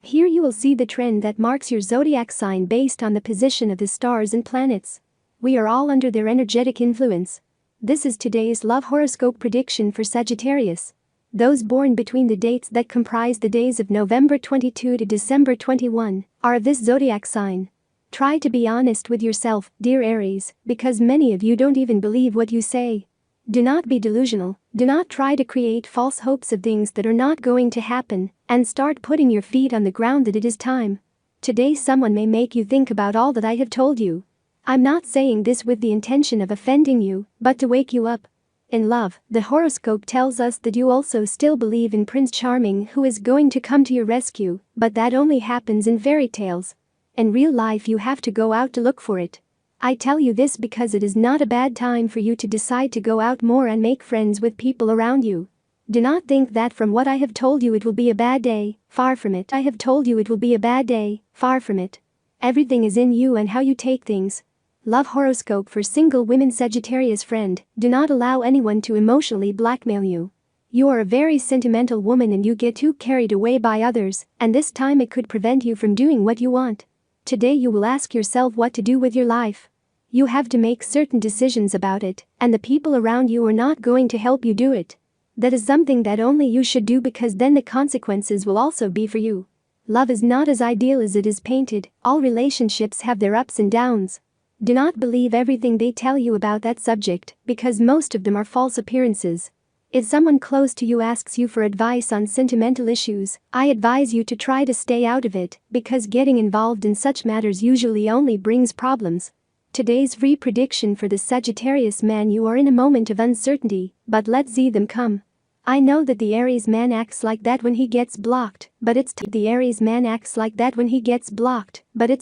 Here you will see the trend that marks your zodiac sign based on the position of the stars and planets. We are all under their energetic influence. This is today's love horoscope prediction for Sagittarius. Those born between the dates that comprise the days of November 22 to December 21 are of this zodiac sign. Try to be honest with yourself, dear Aries, because many of you don't even believe what you say. Do not be delusional, do not try to create false hopes of things that are not going to happen, and start putting your feet on the ground that it is time. Today someone may make you think about all that I have told you. I'm not saying this with the intention of offending you, but to wake you up. In love, the horoscope tells us that you also still believe in Prince Charming who is going to come to your rescue, but that only happens in fairy tales. In real life you have to go out to look for it. I tell you this because it is not a bad time for you to decide to go out more and make friends with people around you. Do not think that from what I have told you it will be a bad day, far from it. I have told you it will be a bad day, far from it. Everything is in you and how you take things. Love horoscope for single women. Sagittarius friend, do not allow anyone to emotionally blackmail you. You are a very sentimental woman and you get too carried away by others, and this time it could prevent you from doing what you want. Today you will ask yourself what to do with your life. You have to make certain decisions about it, and the people around you are not going to help you do it. That is something that only you should do because then the consequences will also be for you. Love is not as ideal as it is painted. All relationships have their ups and downs. Do not believe everything they tell you about that subject, because most of them are false appearances. If someone close to you asks you for advice on sentimental issues, I advise you to try to stay out of it, because getting involved in such matters usually only brings problems. Today's free prediction for the Sagittarius man: you are in a moment of uncertainty, but let's see them come. I know that the Aries man acts like that when he gets blocked, but it's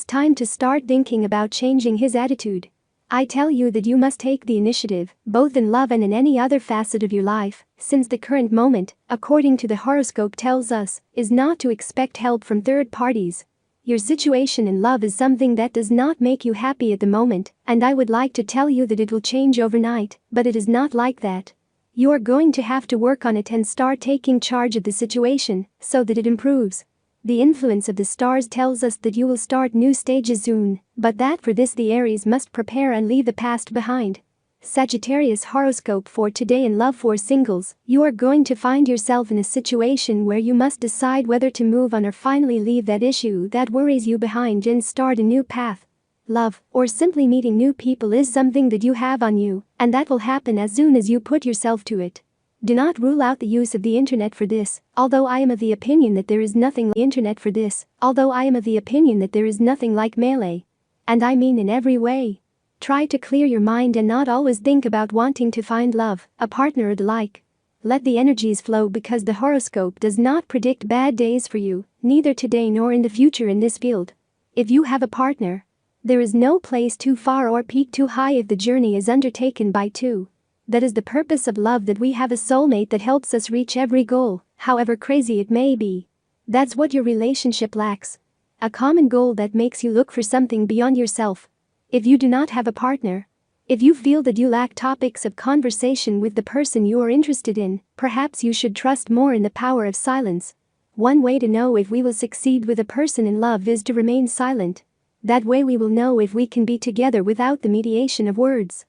time to start thinking about changing his attitude. I tell you that you must take the initiative, both in love and in any other facet of your life, since the current moment, according to the horoscope tells us, is not to expect help from third parties. Your situation in love is something that does not make you happy at the moment, and I would like to tell you that it will change overnight, but it is not like that. You are going to have to work on it and start taking charge of the situation, so that it improves. The influence of the stars tells us that you will start new stages soon, but that for this the Aries must prepare and leave the past behind. Sagittarius horoscope for today in love for singles: you are going to find yourself in a situation where you must decide whether to move on or finally leave that issue that worries you behind and start a new path. Love, or simply meeting new people, is something that you have on you, and that will happen as soon as you put yourself to it. Do not rule out the use of the internet for this, although I am of the opinion that there is nothing like melee. And I mean in every way. Try to clear your mind and not always think about wanting to find love, a partner or the like. Let the energies flow, because the horoscope does not predict bad days for you, neither today nor in the future in this field. If you have a partner, there is no place too far or peak too high if the journey is undertaken by two. That is the purpose of love, that we have a soulmate that helps us reach every goal, however crazy it may be. That's what your relationship lacks. A common goal that makes you look for something beyond yourself. If you do not have a partner, if you feel that you lack topics of conversation with the person you are interested in, perhaps you should trust more in the power of silence. One way to know if we will succeed with a person in love is to remain silent. That way we will know if we can be together without the mediation of words.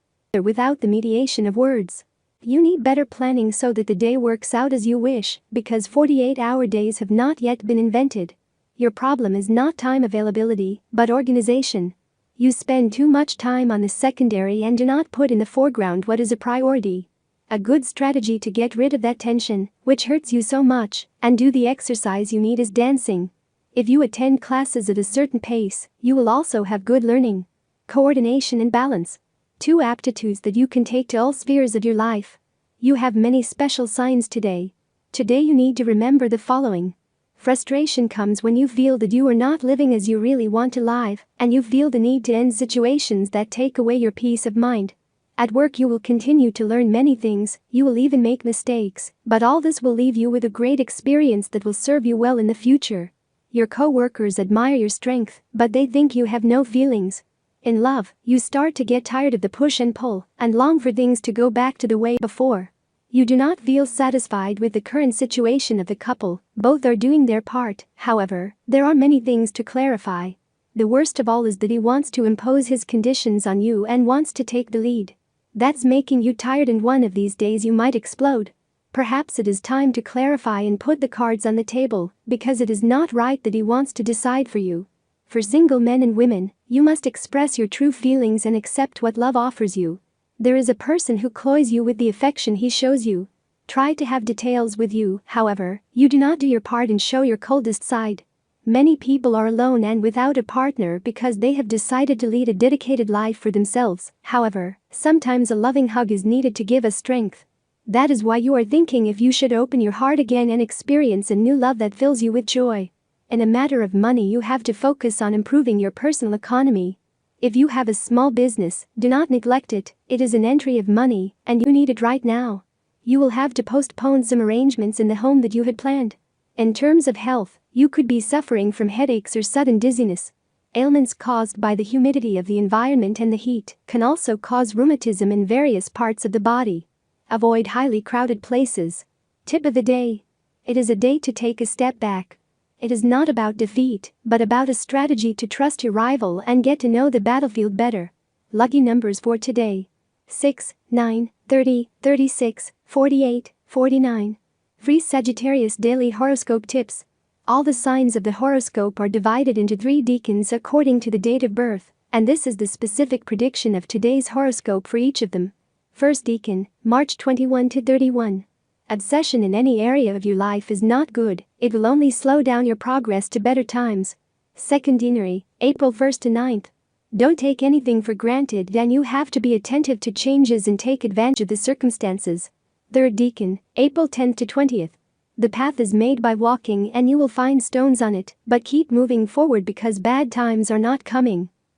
You need better planning so that the day works out as you wish, because 48-hour days have not yet been invented. Your problem is not time availability, but organization. You spend too much time on the secondary and do not put in the foreground what is a priority. A good strategy to get rid of that tension, which hurts you so much, and do the exercise you need, is dancing. If you attend classes at a certain pace, you will also have good learning, coordination and balance. Two aptitudes that you can take to all spheres of your life. You have many special signs today. Today you need to remember the following. Frustration comes when you feel that you are not living as you really want to live, and you feel the need to end situations that take away your peace of mind. At work you will continue to learn many things, you will even make mistakes, but all this will leave you with a great experience that will serve you well in the future. Your co-workers admire your strength, but they think you have no feelings. In love, you start to get tired of the push and pull, and long for things to go back to the way before. You do not feel satisfied with the current situation of the couple, both are doing their part, however, there are many things to clarify. The worst of all is that he wants to impose his conditions on you and wants to take the lead. That's making you tired, and one of these days you might explode. Perhaps it is time to clarify and put the cards on the table, because it is not right that he wants to decide for you. For single men and women, you must express your true feelings and accept what love offers you. There is a person who cloys you with the affection he shows you. Try to have details with you, however, you do not do your part and show your coldest side. Many people are alone and without a partner because they have decided to lead a dedicated life for themselves. However, sometimes a loving hug is needed to give us strength. That is why you are thinking if you should open your heart again and experience a new love that fills you with joy. In a matter of money, you have to focus on improving your personal economy. If you have a small business, do not neglect it, it is an entry of money, and you need it right now. You will have to postpone some arrangements in the home that you had planned. In terms of health, you could be suffering from headaches or sudden dizziness. Ailments caused by the humidity of the environment and the heat can also cause rheumatism in various parts of the body. Avoid highly crowded places. Tip of the day. It is a day to take a step back. It is not about defeat, but about a strategy to trust your rival and get to know the battlefield better. Lucky numbers for today: 6, 9, 30, 36, 48, 49. Free Sagittarius Daily Horoscope Tips. All the signs of the horoscope are divided into 3 decans according to the date of birth, and this is the specific prediction of today's horoscope for each of them. First decan, March 21 to 31. Obsession in any area of your life is not good, it will only slow down your progress to better times. Second deanery, April 1st to 9th. Don't take anything for granted and you have to be attentive to changes and take advantage of the circumstances. Third decan, April 10th to 20th. The path is made by walking and you will find stones on it, but keep moving forward because bad times are not coming.